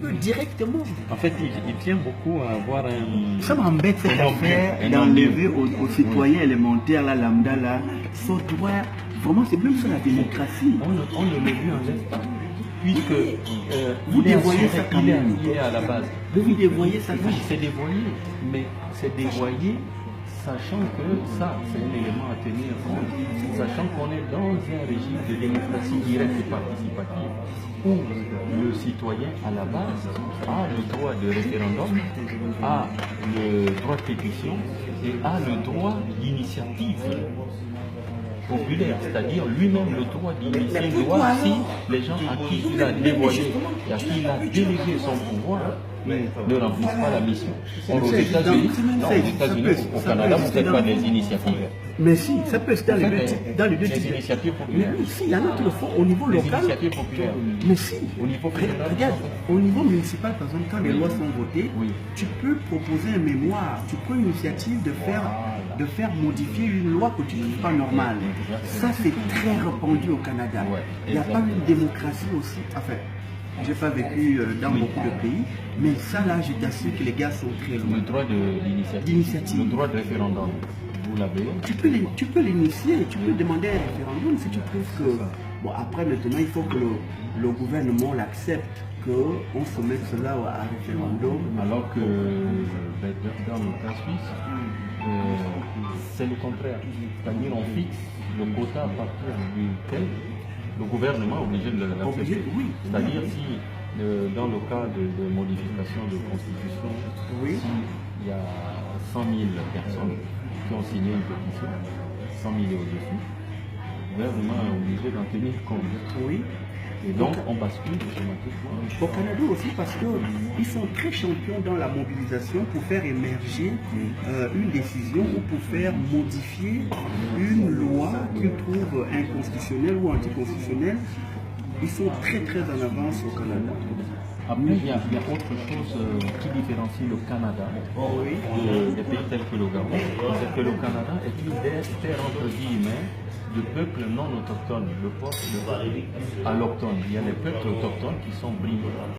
peux directement. En fait, il tient beaucoup à avoir un... Ça m'embête cette affaire d'enlever aux citoyens élémentaires, là, lambda, là, son droit. Vraiment, c'est même ça la démocratie. On ne le lui enlève pas. Puisque vous dévoyez ça quand même. Il est à la base. Vous dévoyez ça. Oui, c'est dévoyé. Mais c'est dévoyé sachant que ça, c'est un élément à tenir compte. Sachant qu'on est dans un régime de démocratie directe et participative où le citoyen, à la base, a le droit de référendum, a le droit de pétition et a le droit d'initiative populaire, c'est-à-dire lui-même le droit d'initier une loi si les gens à qui il a dévoilé et à qui il a délégué son pouvoir ne remplissent pas la mission. Or, aux États-Unis, au Canada, vous faites pas des initiatives. Mais si, ça peut se faire dans les deux types. Des initiatives populaires. Mais si, il y en a qui le font au niveau local. Des initiatives populaires. Mais si, au niveau fédéral. Regarde, au niveau municipal, par exemple, quand les lois sont votées, tu peux proposer un mémoire, tu prends une initiative de faire modifier une loi que tu ne trouves pas normale. Ça, c'est très répandu au Canada. Il n'y a pas une démocratie aussi. Enfin, je n'ai pas vécu dans beaucoup de pays, mais ça là, je t'assure que les gars sont très loin. Le droit d'initiative, le droit de référendum, vous l'avez. Tu peux l'initier, tu peux demander un référendum si tu trouves que... Bon, après maintenant, il faut que le gouvernement l'accepte, qu'on soumette cela à un référendum. Alors que dans le cas suisse, c'est le contraire. C'est-à-dire on fixe le quota à partir duquel le gouvernement est obligé de l'accepter. C'est-à-dire si, dans le cas de modification de constitution, s'il y a 100 000 personnes qui ont signé une pétition, 100 000 et au-dessus, le gouvernement est obligé d'en tenir compte. Et donc, on bascule automatiquement. Au Canada aussi, parce qu'ils sont très champions dans la mobilisation pour faire émerger une décision ou pour faire modifier une loi qu'ils trouvent inconstitutionnelle ou anticonstitutionnelle. Ils sont très très en avance au Canada. Après, il y a autre chose qui différencie le Canada des pays tels que le Gabon. C'est que le Canada est une terre entre guillemets de peuples non autochtones, le peuple alloctone. Il y a les peuples autochtones qui sont brimés.